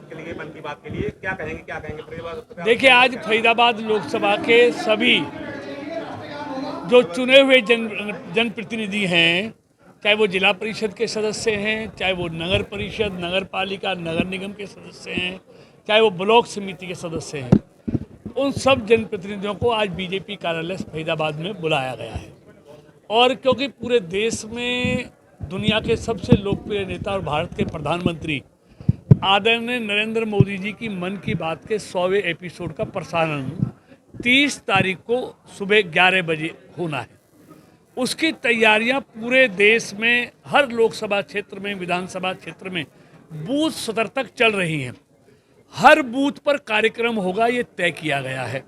के लिए, मन की बात के लिए क्या कहेंगे? देखिए, आज फरीदाबाद लोकसभा के सभी जो चुने हुए जनप्रतिनिधि हैं, चाहे वो जिला परिषद के सदस्य हैं, चाहे वो नगर परिषद, नगर पालिका, नगर निगम के सदस्य हैं, चाहे वो ब्लॉक समिति के सदस्य हैं, उन सब जनप्रतिनिधियों को आज बीजेपी कार्यालय फरीदाबाद में बुलाया गया है। और क्योंकि पूरे देश में दुनिया के सबसे लोकप्रिय नेता और भारत के प्रधानमंत्री आदरणीय नरेंद्र मोदी जी की मन की बात के 100वें एपिसोड का प्रसारण 30 तारीख को सुबह 11 बजे होना है। उसकी तैयारियां पूरे देश में हर लोकसभा क्षेत्र में, विधानसभा क्षेत्र में बूथ स्तर तक चल रही हैं। हर बूथ पर कार्यक्रम होगा, ये तय किया गया है।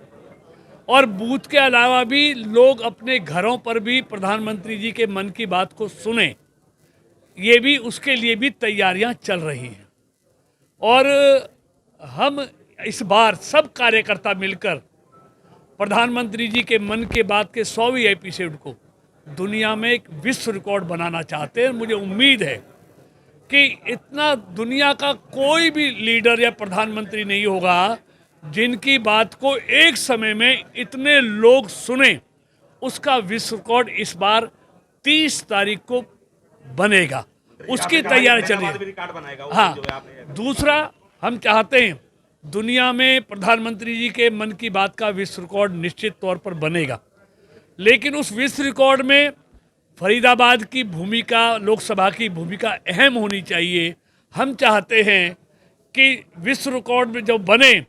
और बूथ के अलावा भी लोग अपने घरों पर भी प्रधानमंत्री जी के मन की बात को सुने, ये भी उसके लिए भी तैयारियां चल रही हैं। और हम इस बार सब कार्यकर्ता मिलकर प्रधानमंत्री जी के मन के बात के 100वें एपिसोड को दुनिया में एक विश्व रिकॉर्ड बनाना चाहते हैं। मुझे उम्मीद है कि इतना दुनिया का कोई भी लीडर या प्रधानमंत्री नहीं होगा जिनकी बात को एक समय में इतने लोग सुने। उसका विश्व रिकॉर्ड इस बार 30 तारीख को बनेगा, उसकी तैयारी चल रही है। हाँ, दूसरा हम चाहते हैं दुनिया में प्रधानमंत्री जी के मन की बात का विश्व रिकॉर्ड निश्चित तौर पर बनेगा, लेकिन उस विश्व रिकॉर्ड में फरीदाबाद की भूमिका, लोकसभा की भूमिका अहम होनी चाहिए। हम चाहते हैं कि विश्व रिकॉर्ड में जो बने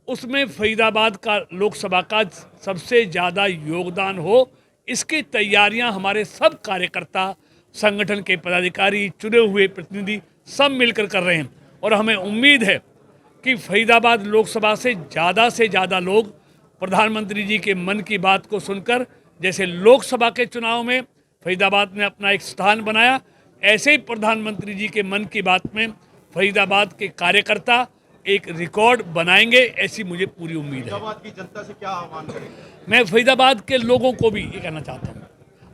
उसमें फरीदाबाद का लोकसभा का सबसे ज़्यादा योगदान हो। इसकी तैयारियां हमारे सब कार्यकर्ता, संगठन के पदाधिकारी, चुने हुए प्रतिनिधि सब मिलकर कर रहे हैं। और हमें उम्मीद है कि फरीदाबाद लोकसभा से ज़्यादा लोग प्रधानमंत्री जी के मन की बात को सुनकर, जैसे लोकसभा के चुनाव में फरीदाबाद ने अपना एक स्थान बनाया, ऐसे ही प्रधानमंत्री जी के मन की बात में फरीदाबाद के कार्यकर्ता एक रिकॉर्ड बनाएंगे, ऐसी मुझे पूरी उम्मीद है। फरीदाबाद की जनता से क्या आह्वान करेंगे? मैं फरीदाबाद के लोगों को भी ये कहना चाहता हूँ,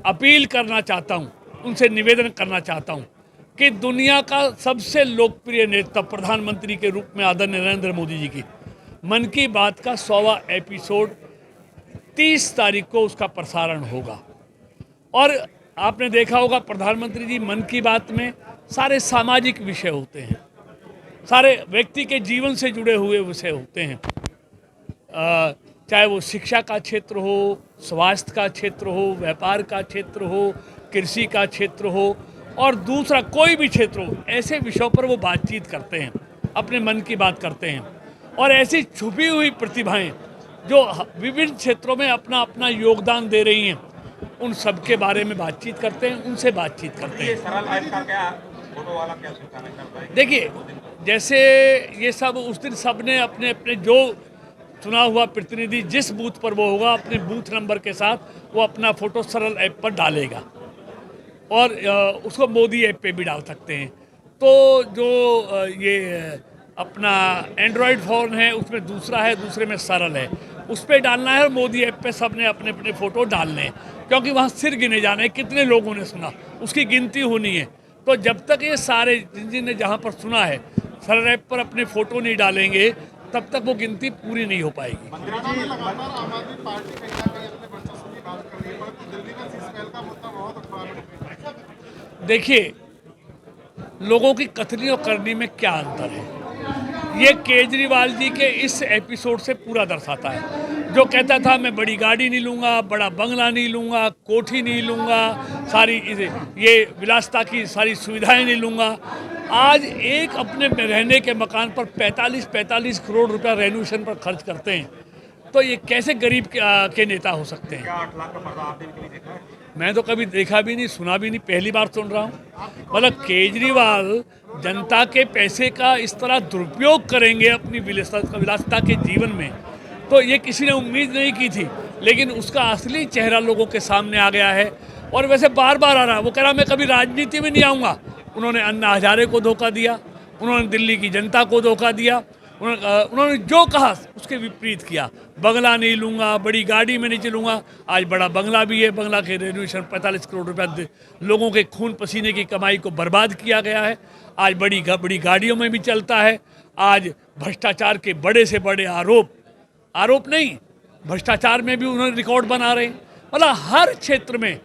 अपील करना चाहता हूँ, उनसे निवेदन करना चाहता हूँ कि दुनिया का सबसे लोकप्रिय नेता प्रधानमंत्री के रूप में आदरणीय नरेंद्र मोदी जी की मन की बात का 100वां एपिसोड 30 तारीख को उसका प्रसारण होगा। और आपने देखा होगा प्रधानमंत्री जी मन की बात में सारे सामाजिक विषय होते हैं, सारे व्यक्ति के जीवन से जुड़े हुए विषय होते हैं, चाहे वो शिक्षा का क्षेत्र हो, स्वास्थ्य का क्षेत्र हो, व्यापार का क्षेत्र हो, कृषि का क्षेत्र हो और दूसरा कोई भी क्षेत्र हो, ऐसे विषयों पर वो बातचीत करते हैं, अपने मन की बात करते हैं। और ऐसी छुपी हुई प्रतिभाएं जो विभिन्न क्षेत्रों में अपना अपना योगदान दे रही हैं, उन सब के बारे में बातचीत करते हैं, उनसे बातचीत करते हैं। सरल ऐप का क्या फोटो वाला क्या सुझाव है? देखिए, जैसे ये सब उस दिन सब ने अपने अपने जो चुना हुआ प्रतिनिधि जिस बूथ पर वो होगा, अपने बूथ नंबर के साथ वो अपना फ़ोटो सरल ऐप पर डालेगा और उसको मोदी ऐप पे भी डाल सकते हैं। तो जो ये अपना एंड्रॉयड फ़ोन है उसमें दूसरा है, दूसरे में सरल है, उस पर डालना है और मोदी ऐप पे सब ने अपने अपने फ़ोटो डालने हैं, क्योंकि वहाँ सिर गिने जाने हैं कितने लोगों ने सुना, उसकी गिनती होनी है। तो जब तक ये सारे जिनने जहाँ पर सुना है सरल ऐप पर अपने फ़ोटो नहीं डालेंगे, तब तक वो गिनती पूरी नहीं हो पाएगी। देखिए, लोगों की कथनी और करनी में क्या अंतर है, ये केजरीवाल जी के इस एपिसोड से पूरा दर्शाता है। जो कहता था मैं बड़ी गाड़ी नहीं लूँगा, बड़ा बंगला नहीं लूँगा, कोठी नहीं लूँगा, सारी ये विलासिता की सारी सुविधाएं नहीं लूँगा, आज एक अपने रहने के मकान पर 45 करोड़ रुपया रेनोवेशन पर खर्च करते हैं। तो ये कैसे गरीब के नेता हो सकते हैं? क्या 8 लाख का पर्दा आपने कभी देखा है? मैं तो कभी देखा भी नहीं, सुना भी नहीं, पहली बार सुन रहा हूँ। मतलब केजरीवाल जनता के पैसे का इस तरह दुरुपयोग करेंगे अपनी विलासिता के जीवन में, तो ये किसी ने उम्मीद नहीं की थी। लेकिन उसका असली चेहरा लोगों के सामने आ गया है और वैसे बार बार आ रहा है। वो कह रहा मैं कभी राजनीति में नहीं आऊँगा। उन्होंने अन्ना हजारे को धोखा दिया, उन्होंने दिल्ली की जनता को धोखा दिया, उन्होंने जो कहा उसके विपरीत किया। बंगला नहीं लूँगा, बड़ी गाड़ी में नहीं चलूँगा। आज बड़ा बंगला भी है, बंगला के रेनोवेशन 45 करोड़ रुपया लोगों के खून पसीने की कमाई को बर्बाद किया गया है। आज बड़ी गाड़ियों में भी चलता है। आज भ्रष्टाचार के बड़े से बड़े आरोप नहीं, भ्रष्टाचार में भी उन्होंने रिकॉर्ड बना रहे हैं। मतलब हर क्षेत्र में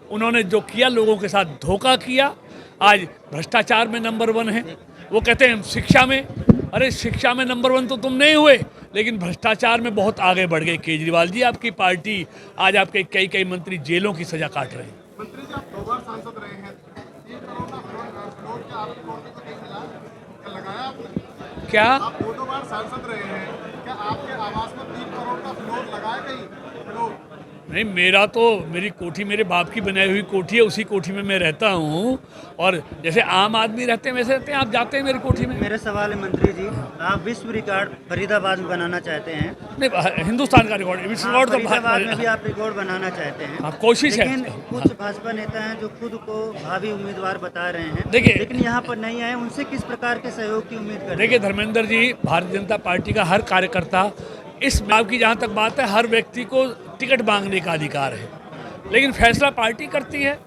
उन्होंने जो किया, लोगों के साथ धोखा किया। आज भ्रष्टाचार में नंबर 1 है। वो कहते हैं शिक्षा में, अरे शिक्षा में नंबर 1 तो तुम नहीं हुए, लेकिन भ्रष्टाचार में बहुत आगे बढ़ गए। केजरीवाल जी, आपकी पार्टी, आज आपके कई मंत्री जेलों की सजा काट रहे हैं। मंत्री जी, आप 2 बार सांसद रहे हैं, 3 करोड़ का फ्लोट क्या आपकी कॉलोनी को नहीं मिला? क्या लगाया आपने? क्या आप 2 बार सांसद रहे हैं, क्या आपके आवास में 3 करोड़ का फ्लोट लगाया कहीं? फ्लोट नहीं, मेरी कोठी मेरे बाप की बनाई हुई कोठी है, उसी कोठी में मैं रहता हूँ। और जैसे आम आदमी रहते हैं वैसे रहते हैं। आप जाते हैं मेरी कोठी में। मेरा सवाल है मंत्री जी, आप विश्व रिकॉर्ड फरीदाबाद में बनाना चाहते हैं। नहीं, हिंदुस्तान का रिकॉर्ड, विश्व रिकॉर्ड तो फरीदाबाद में भी आप रिकॉर्ड बनाना चाहते हैं। हाँ, कोशिश है। लेकिन कुछ भाजपा नेता हैं जो खुद को भावी उम्मीदवार बता रहे हैं, देखिए, लेकिन यहाँ पर नहीं आए। उनसे किस प्रकार के सहयोग की उम्मीद करें? देखिए धर्मेंद्र जी, भारतीय जनता पार्टी का हर कार्यकर्ता, इस बात की जहाँ तक बात है, हर व्यक्ति को टिकट मांगने का अधिकार है, लेकिन फैसला पार्टी करती है।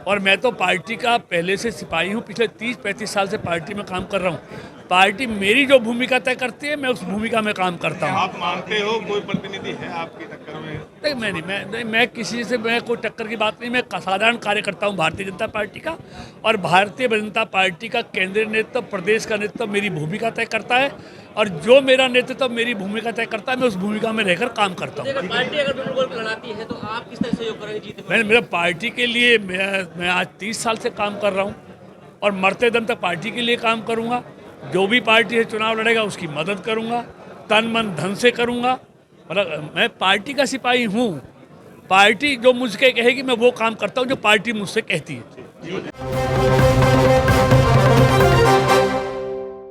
और मैं तो पार्टी का पहले से सिपाही हूँ, पिछले 30-35 साल से पार्टी में काम कर रहा हूँ। पार्टी मेरी जो भूमिका तय करती है, मैं उस भूमिका में काम करता हूँ। आप मानते हो कोई प्रतिनिधि है आपकी टक्कर में? नहीं, मैं किसी से मैं कोई टक्कर की बात नहीं। मैं साधारण कार्यकर्ता हूँ भारतीय जनता पार्टी का, और भारतीय जनता पार्टी का केंद्रीय नेतृत्व, प्रदेश का नेतृत्व मेरी भूमिका तय करता है, और जो मेरा नेतृत्व मेरी भूमिका तय करता है, मैं उस भूमिका में रहकर काम करता हूँ। पार्टी अगर दोनों गोल लड़ाती है तो आप किस तरह सहयोग करेंगे जीत में? मेरा पार्टी के लिए मैं आज 30 साल से काम कर रहा हूँ, और मरते दम तक पार्टी के लिए काम करूँगा। जो भी पार्टी से चुनाव लड़ेगा उसकी मदद करूँगा, तन मन धन से करूँगा। मतलब मैं पार्टी का सिपाही हूँ। पार्टी जो मुझसे कहेगी मैं वो काम करता हूँ जो पार्टी मुझसे कहती है।